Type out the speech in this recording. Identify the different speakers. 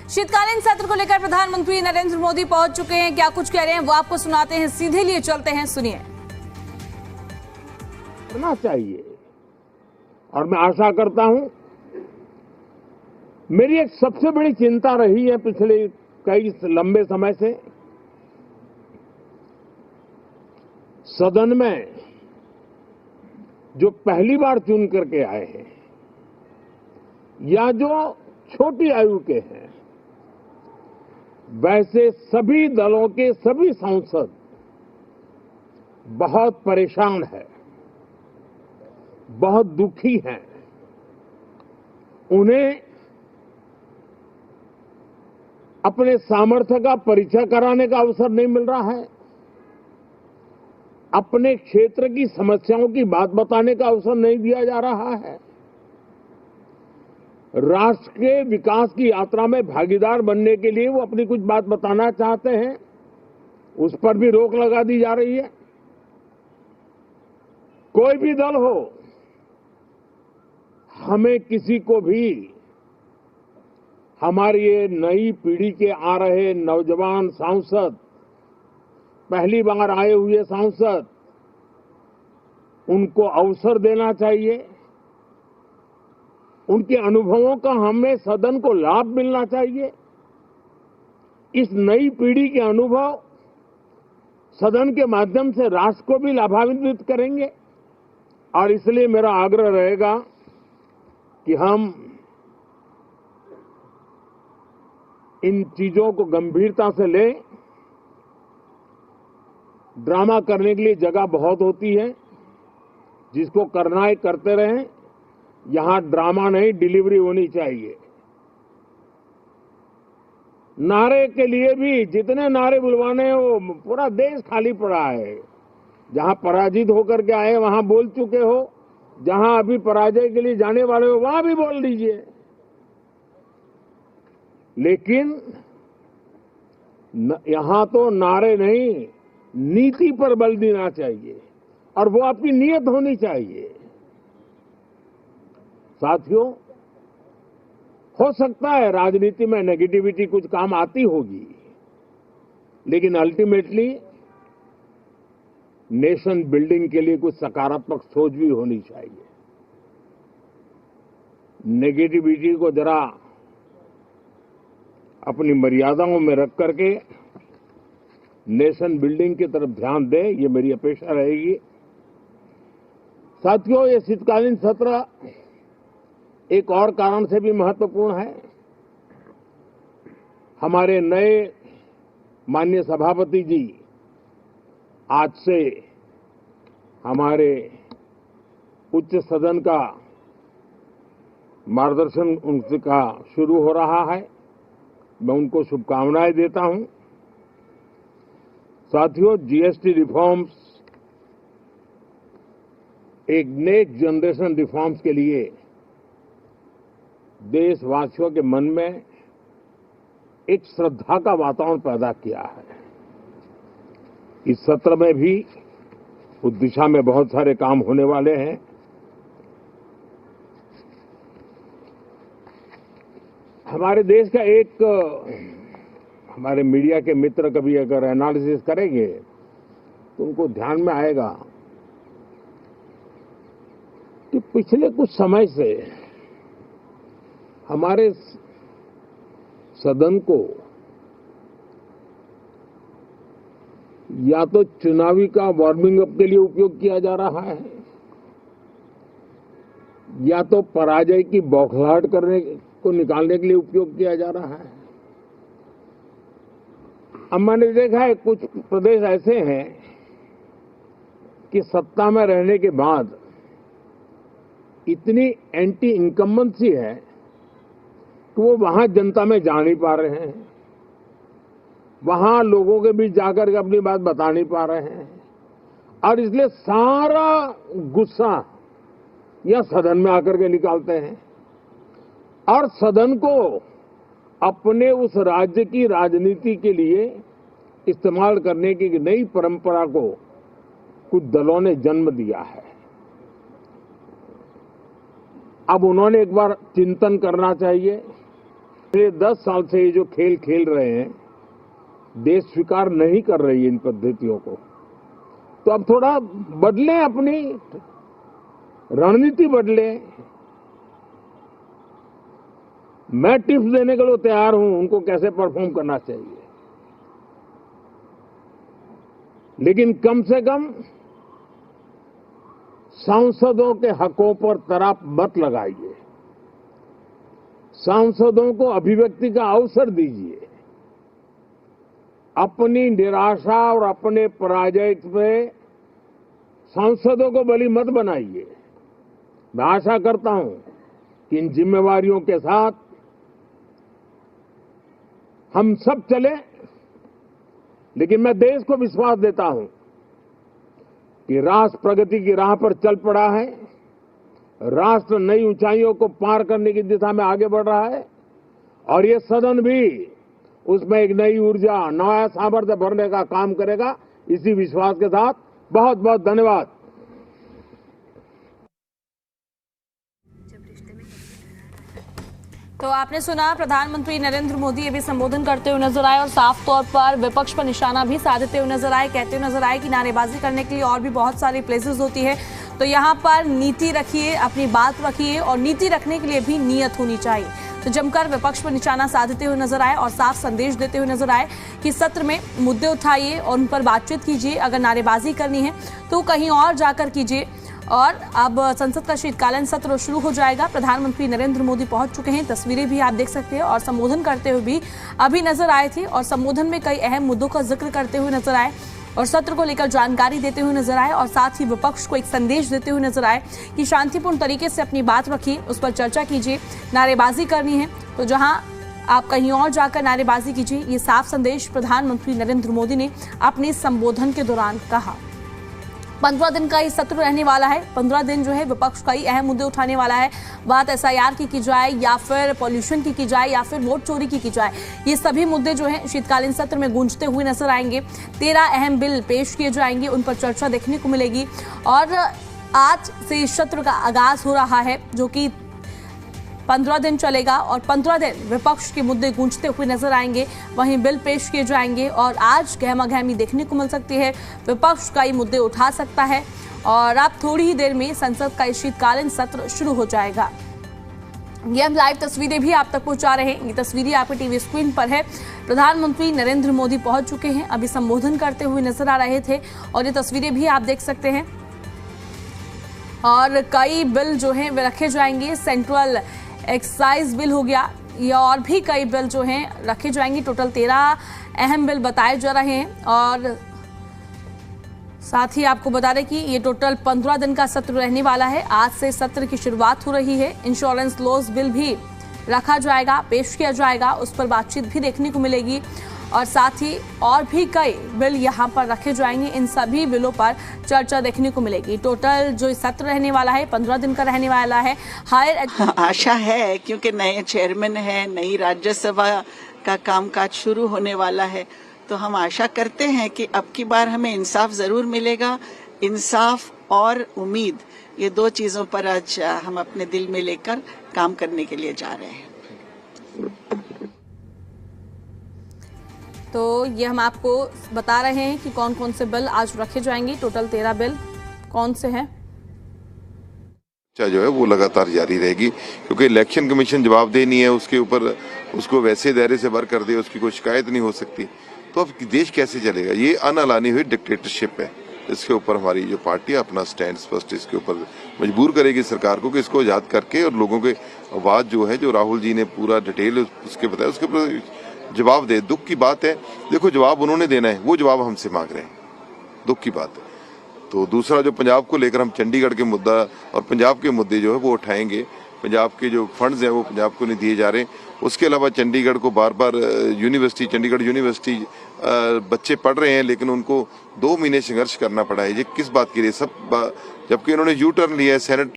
Speaker 1: शीतकालीन सत्र को लेकर प्रधानमंत्री नरेंद्र मोदी पहुंच चुके हैं। क्या कुछ कह रहे हैं वो आपको सुनाते हैं, सीधे लिए चलते हैं, सुनिए।
Speaker 2: करना चाहिए और मैं आशा करता हूं, मेरी एक सबसे बड़ी चिंता रही है पिछले कई लंबे समय से, सदन में जो पहली बार चुन करके आए हैं या जो छोटी आयु के हैं, वैसे सभी दलों के सभी सांसद बहुत परेशान हैं, बहुत दुखी हैं। उन्हें अपने सामर्थ्य का परिचय कराने का अवसर नहीं मिल रहा है, अपने क्षेत्र की समस्याओं की बात बताने का अवसर नहीं दिया जा रहा है, राष्ट्र के विकास की यात्रा में भागीदार बनने के लिए वो अपनी कुछ बात बताना चाहते हैं, उस पर भी रोक लगा दी जा रही है। कोई भी दल हो, हमें किसी को भी हमारी ये नई पीढ़ी के आ रहे नौजवान सांसद, पहली बार आए हुए सांसद, उनको अवसर देना चाहिए। उनके अनुभवों का हमें सदन को लाभ मिलना चाहिए। इस नई पीढ़ी के अनुभव सदन के माध्यम से राष्ट्र को भी लाभान्वित करेंगे और इसलिए मेरा आग्रह रहेगा कि हम इन चीजों को गंभीरता से लें। ड्रामा करने के लिए जगह बहुत होती है, जिसको करना है करते रहें। यहां ड्रामा नहीं, डिलीवरी होनी चाहिए। नारे के लिए भी जितने नारे बुलवाने हैं, वो पूरा देश खाली पड़ा है। जहां पराजित होकर के आए वहां बोल चुके हो, जहां अभी पराजय के लिए जाने वाले हो वहां भी बोल दीजिए, लेकिन यहां तो नारे नहीं, नीति पर बल देना चाहिए और वो आपकी नीयत होनी चाहिए। साथियों, हो सकता है राजनीति में नेगेटिविटी कुछ काम आती होगी, लेकिन अल्टीमेटली नेशन बिल्डिंग के लिए कुछ सकारात्मक सोच भी होनी चाहिए। नेगेटिविटी को जरा अपनी मर्यादाओं में रख करके नेशन बिल्डिंग की तरफ ध्यान दें, ये मेरी अपेक्षा रहेगी। साथियों, ये शीतकालीन सत्र एक और कारण से भी महत्वपूर्ण है। हमारे नए माननीय सभापति जी आज से हमारे उच्च सदन का मार्गदर्शन उनका शुरू हो रहा है। मैं उनको शुभकामनाएं देता हूं। साथियों, जीएसटी रिफॉर्म्स एक नेक्स्ट जनरेशन रिफॉर्म्स के लिए देशवासियों के मन में एक श्रद्धा का वातावरण पैदा किया है। इस सत्र में भी उस दिशा में बहुत सारे काम होने वाले हैं। हमारे देश का एक, हमारे मीडिया के मित्र कभी अगर एनालिसिस करेंगे तो उनको ध्यान में आएगा कि पिछले कुछ समय से हमारे सदन को या तो चुनावी का वार्मिंग अप के लिए उपयोग किया जा रहा है, या तो पराजय की बौखलाहट करने को निकालने के लिए उपयोग किया जा रहा है। अब मैंने देखा है कुछ प्रदेश ऐसे हैं कि सत्ता में रहने के बाद इतनी एंटी इनकम्बेंसी है कि वो वहां जनता में जा नहीं पा रहे हैं, वहां लोगों के बीच जाकर के अपनी बात बता नहीं पा रहे हैं, और इसलिए सारा गुस्सा या सदन में आकर के निकालते हैं और सदन को अपने उस राज्य की राजनीति के लिए इस्तेमाल करने की नई परंपरा को कुछ दलों ने जन्म दिया है। अब उन्होंने एक बार चिंतन करना चाहिए पिछले 10 साल से ये जो खेल खेल रहे हैं, देश स्वीकार नहीं कर रही है इन पद्धतियों को। तो अब थोड़ा बदलें, अपनी रणनीति बदलें। मैं टिप्स देने के लिए तैयार हूं उनको कैसे परफॉर्म करना चाहिए, लेकिन कम से कम सांसदों के हकों पर तराप मत लगाइए। सांसदों को अभिव्यक्ति का अवसर दीजिए। अपनी निराशा और अपने पराजय पे सांसदों को बलि मत बनाइए। मैं आशा करता हूं कि इन जिम्मेवारियों के साथ हम सब चलें, लेकिन मैं देश को विश्वास देता हूं कि राष्ट्र प्रगति की राह पर चल पड़ा है। राष्ट्र नई ऊंचाइयों को पार करने की दिशा में आगे बढ़ रहा है और ये सदन भी उसमें एक नई ऊर्जा, नया सामर्थ्य भरने का काम करेगा। इसी विश्वास के साथ बहुत बहुत धन्यवाद।
Speaker 1: तो आपने सुना, प्रधानमंत्री नरेंद्र मोदी ये भी संबोधन करते हुए नजर आए और साफ तौर पर विपक्ष पर निशाना भी साधते हुए नजर आए। कहते हुए नजर आए कि नारेबाजी करने के लिए और भी बहुत सारी प्लेसेस होती है, तो यहाँ पर नीति रखिए, अपनी बात रखिए और नीति रखने के लिए भी नीयत होनी चाहिए। तो जमकर विपक्ष पर निशाना साधते हुए नजर आए और साफ संदेश देते हुए नजर आए कि सत्र में मुद्दे उठाइए और उन पर बातचीत कीजिए। अगर नारेबाजी करनी है तो कहीं और जाकर कीजिए। और अब संसद का शीतकालीन सत्र शुरू हो जाएगा। प्रधानमंत्री नरेंद्र मोदी पहुंच चुके हैं, तस्वीरें भी आप देख सकते हैं, और संबोधन करते हुए भी अभी नजर आए थे और संबोधन में कई अहम मुद्दों का जिक्र करते हुए नजर आए और सत्र को लेकर जानकारी देते हुए नजर आए और साथ ही विपक्ष को एक संदेश देते हुए नजर आए कि शांतिपूर्ण तरीके से अपनी बात रखिए, उस पर चर्चा कीजिए। नारेबाजी करनी है तो जहां आप कहीं और जाकर नारेबाजी कीजिए। ये साफ संदेश प्रधानमंत्री नरेंद्र मोदी ने अपने संबोधन के दौरान कहा। 15 दिन का ये सत्र रहने वाला है। 15 दिन जो है विपक्ष कई अहम मुद्दे उठाने वाला है। बात SIR की जाए या फिर पॉल्यूशन की जाए या फिर वोट चोरी की जाए, ये सभी मुद्दे जो हैं शीतकालीन सत्र में गूंजते हुए नजर आएंगे। 13 अहम बिल पेश किए जाएंगे, उन पर चर्चा देखने को मिलेगी। और आज से इस सत्र का आगाज हो रहा है जो कि 15 दिन चलेगा और 15 दिन विपक्ष के मुद्दे गूंजते हुए नजर आएंगे। वहीं बिल पेश किए जाएंगे और आज गहमागहमी देखने को मिल सकती है। विपक्ष कई मुद्दे उठा सकता है और अब थोड़ी ही देर में संसद का शीतकालीन सत्र शुरू हो जाएगा। ये हम लाइव तस्वीरें भी आप तक पहुंचा रहे हैं। ये तस्वीरें आपके टीवी स्क्रीन पर है। प्रधानमंत्री नरेंद्र मोदी पहुंच चुके हैं, अभी संबोधन करते हुए नजर आ रहे थे और ये तस्वीरें भी आप देख सकते हैं। और कई बिल जो हैं वे रखे जाएंगे। सेंट्रल एक्साइज बिल हो गया, या और भी कई बिल जो हैं रखे जाएंगे। टोटल 13 अहम बिल बताए जा रहे हैं और साथ ही आपको बता दें कि ये टोटल 15 दिन का सत्र रहने वाला है। आज से सत्र की शुरुआत हो रही है। इंश्योरेंस लॉज बिल भी रखा जाएगा, पेश किया जाएगा, उस पर बातचीत भी देखने को मिलेगी और साथ ही और भी कई बिल यहाँ पर रखे जाएंगे। इन सभी बिलों पर चर्चा देखने को मिलेगी। टोटल जो सत्र रहने वाला है 15 दिन का रहने वाला है। हायर
Speaker 3: आशा है क्योंकि नए चेयरमैन है, नई राज्यसभा का कामकाज शुरू होने वाला है, तो हम आशा करते हैं कि अब की बार हमें इंसाफ जरूर मिलेगा। इंसाफ और उम्मीद, ये 2 चीजों पर आज हम अपने दिल में लेकर काम करने के लिए जा रहे हैं।
Speaker 1: तो ये हम आपको बता रहे हैं कि कौन कौन से बिल आज रखे जाएंगे। टोटल 13 बिल कौन से हैं।
Speaker 4: जो है वो लगातार जारी रहेगी, क्योंकि इलेक्शन कमीशन जवाबदेह नहीं है, उसके ऊपर उसको वैसे दायरे से बाहर कर दे, उसकी कोई शिकायत नहीं हो सकती, तो अब देश कैसे चलेगा। ये अनअलानी हुई डिक्टेटरशिप है। इसके ऊपर हमारी जो पार्टी अपना स्टैंड स्पष्ट इसके ऊपर मजबूर करेगी सरकार को कि इसको आजाद करके और लोगों के आवाज जो है, जो राहुल जी ने पूरा डिटेल उसके बताया, उसके ऊपर जवाब दे। दुख की बात है, देखो जवाब उन्होंने देना है, वो जवाब हमसे मांग रहे हैं, दुख की बात है। तो दूसरा जो पंजाब को लेकर हम चंडीगढ़ के मुद्दा और पंजाब के मुद्दे जो है वो उठाएंगे। पंजाब के जो फंड्स हैं वो पंजाब को नहीं दिए जा रहे। उसके अलावा चंडीगढ़ को बार बार यूनिवर्सिटी, चंडीगढ़ यूनिवर्सिटी बच्चे पढ़ रहे हैं लेकिन उनको 2 महीने संघर्ष करना पड़ा है। ये किस बात के लिए सब, जबकि उन्होंने यू टर्न लिया है। सेनेट